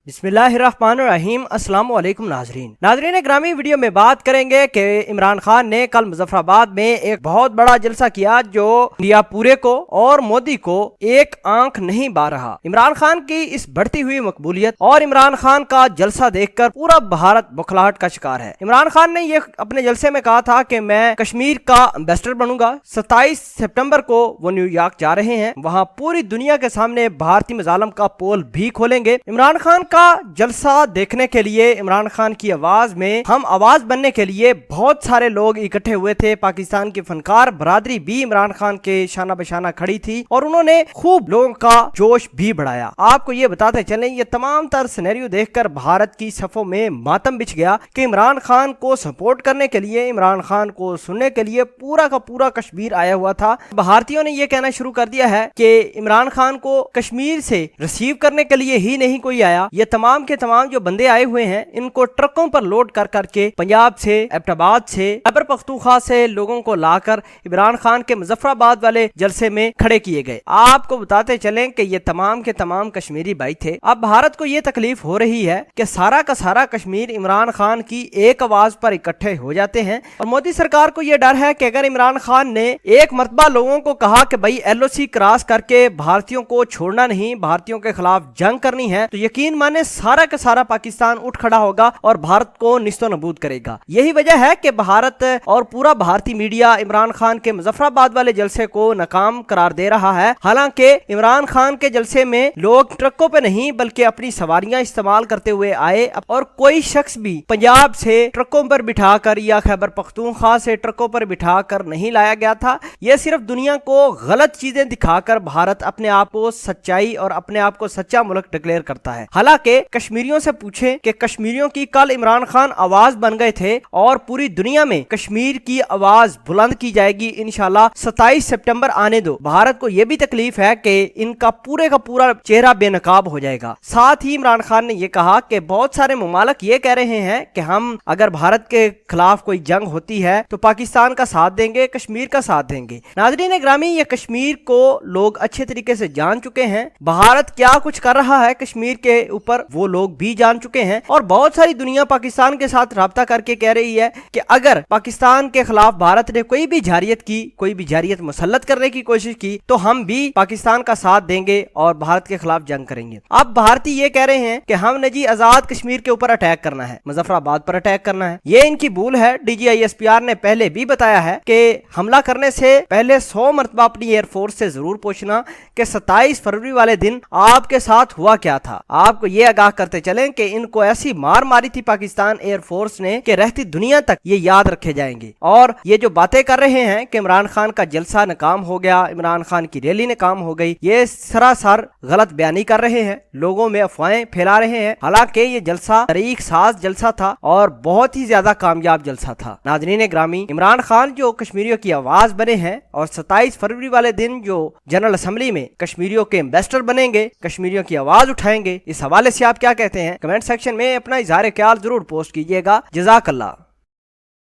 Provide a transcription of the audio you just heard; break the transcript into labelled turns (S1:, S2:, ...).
S1: बिस्मिल्लाहिर्रहमानिर्रहीम। अस्सलाम वालेकुम नाजरीन ग्रामी, वीडियो में बात करेंगे कि इमरान खान ने कल मुजफ्फराबाद में एक बहुत बड़ा जलसा किया जो इंडिया पूरे को और मोदी को एक आंख नहीं बा रहा। इमरान खान की इस बढ़ती हुई मकबूलियत और इमरान खान का जलसा देखकर पूरा भारत बौखलाहट का शिकार है। इमरान खान ने ये अपने जलसे में कहा था कि मैं कश्मीर का एम्बेसडर बनूंगा। 27 सितंबर को वो न्यूयॉर्क जा रहे हैं, वहां पूरी दुनिया के सामने भारतीय मजालम का पोल भी खोलेंगे। इमरान खान का जलसा देखने के लिए, इमरान खान की आवाज में हम आवाज बनने के लिए बहुत सारे लोग इकट्ठे हुए थे। पाकिस्तान की फनकार बरादरी भी इमरान खान के शाना बशाना खड़ी थी और उन्होंने खूब लोगों का जोश भी बढ़ाया। आपको ये बताते चलें, ये तमाम तर सिनेरियो देखकर भारत की सफों में मातम बिछ गया कि इमरान खान को सपोर्ट करने के लिए, इमरान खान को सुनने के लिए पूरा का पूरा कश्मीर आया हुआ था। भारतीयों ने यह कहना शुरू कर दिया है कि इमरान खान को कश्मीर से रिसीव करने के लिए ही नहीं कोई आया, ये तमाम के तमाम जो बंदे आए हुए हैं इनको ट्रकों पर लोड कर करके पंजाब से, एबटाबाद से, खैबर पख्तूनख्वा से लोगों को लाकर इमरान खान के मुजफ्फराबाद वाले जलसे में खड़े किए गए। आपको बताते चलें कि ये तमाम के तमाम कश्मीरी भाई थे। अब भारत को ये तकलीफ हो रही है कि सारा का सारा कश्मीर इमरान खान की एक आवाज पर इकट्ठे हो जाते हैं और मोदी सरकार को यह डर है कि अगर इमरान खान ने एक मरतबा लोगों को कहा कि भाई LOC क्रॉस करके भारतीयों को छोड़ना नहीं, भारतीयों के खिलाफ जंग करनी है, तो यकीन माने सारा का सारा पाकिस्तान उठ खड़ा होगा और भारत को निस्तो नबूद करेगा। यही वजह है कि भारत और पूरा भारतीय मीडिया इमरान खान के मुजफ्फराबाद वाले जलसे को नाकाम करार दे रहा है। हालांकि इमरान खान के जलसे में लोग ट्रकों पे नहीं बल्कि अपनी सवारियां इस्तेमाल करते हुए आए और कोई शख्स भी पंजाब से ट्रकों पर बिठाकर या खैबर पख्तूनख्वा से ट्रकों पर बिठाकर नहीं लाया गया था। यह सिर्फ दुनिया को गलत चीजें दिखाकर भारत अपने आप को सच्चाई और अपने आप को सच्चा मुल्क डिक्लेयर करता है। हालांकि कश्मीरियों से पूछें कि कश्मीरियों की कल इमरान खान आवाज बन गए थे और पूरी दुनिया में कश्मीर की आवाज बुलंद की जाएगी इंशाल्लाह। 27 सितंबर आने दो। भारत को यह भी तकलीफ है कि इनका पूरे का पूरा चेहरा बेनकाब हो जाएगा। साथ ही इमरान खान ने यह कहा कि बहुत सारे मुमालिक ये कह रहे हैं कि हम अगर भारत के खिलाफ कोई जंग होती है तो पाकिस्तान का साथ देंगे, कश्मीर का साथ देंगे। नाज़रीन ग्रामी, ये कश्मीर को लोग अच्छे तरीके से जान चुके हैं। भारत क्या कुछ कर रहा है कश्मीर के ऊपर वो लोग भी जान चुके हैं और बहुत सारी दुनिया पाकिस्तान के साथ राब्ता करके कह रही है कि अगर पाकिस्तान के खिलाफ भारत ने कोई भी जारियत की, कोई भी जारियत मुसल्लत करने की कोशिश की तो हम भी पाकिस्तान का साथ देंगे और भारत के खिलाफ जंग करेंगे। अब भारतीय ये कह रहे हैं कि हमने जी आजाद कश्मीर के ऊपर अटैक करना है, मुजफ्फराबाद पर अटैक करना है। ये इनकी भूल है। DGISPR ने पहले भी बताया है कि हमला करने से पहले 100 मरतबा अपनी एयरफोर्स से जरूर पूछना कि 27 फरवरी वाले दिन आपके साथ हुआ क्या था। आपको ये आगाह करते चलें कि इनको ऐसी मार मारी थी पाकिस्तान एयरफोर्स ने कि रहती दुनिया तक ये याद रखे जाएंगे। और ये जो बातें कर रहे हैं कि इमरान खान का जलसा नाकाम हो गया, इमरान खान की रैली नाकाम हो गई, ये सरासर गलत बयानी कर रहे हैं, लोगों में अफवाहें फैला रहे हैं। हालांकि ये जलसा तरीक साज जलसा था और बहुत ही ज्यादा कामयाब जलसा था। नाज़रीन ग्रामी, इमरान खान जो कश्मीरियों की आवाज बने हैं और 27 फरवरी वाले दिन जो जनरल असेंबली में कश्मीरियों के एम्बेसडर बनेंगे, कश्मीरियों की आवाज उठाएंगे, इस हवाले से आप क्या कहते हैं? कमेंट सेक्शन में अपना इजहार ख्याल जरूर पोस्ट कीजिएगा। जज़ाकल्लाह।